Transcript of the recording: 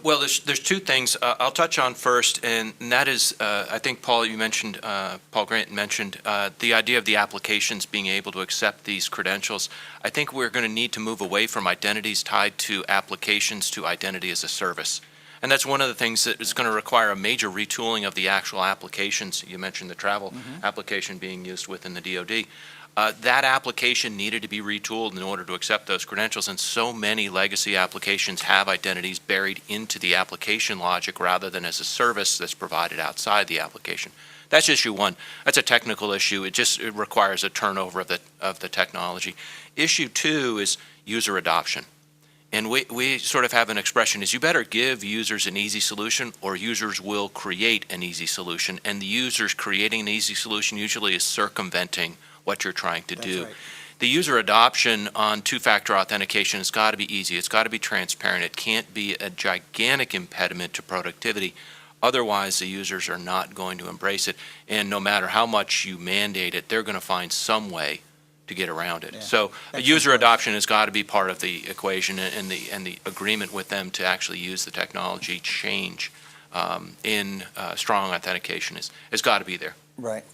Well, there's two things I'll touch on first, and that is, I think, Paul, you mentioned, Paul Grant mentioned the idea of the applications being able to accept these credentials. I think we're going to need to move away from identities tied to applications to identity as a service. And that's one of the things that is going to require a major retooling of the actual applications. You mentioned the travel application being used within the DoD. That application needed to be retooled in order to accept those credentials, and so many legacy applications have identities buried into the application logic rather than as a service that's provided outside the application. That's issue one. That's a technical issue. It requires a turnover of the technology. Issue two is user adoption. And we sort of have an expression is you better give users an easy solution or users will create an easy solution. And the users creating an easy solution usually is circumventing what you're trying to do. Right. The user adoption on two-factor authentication has got to be easy. It's got to be transparent. It can't be a gigantic impediment to productivity. Otherwise, the users are not going to embrace it. And no matter how much you mandate it, they're going to find some way to get around it. Yeah. So That's user important. adoption has got to be part of the equation, and the agreement with them to actually use the technology change in strong authentication has got to be there. Right.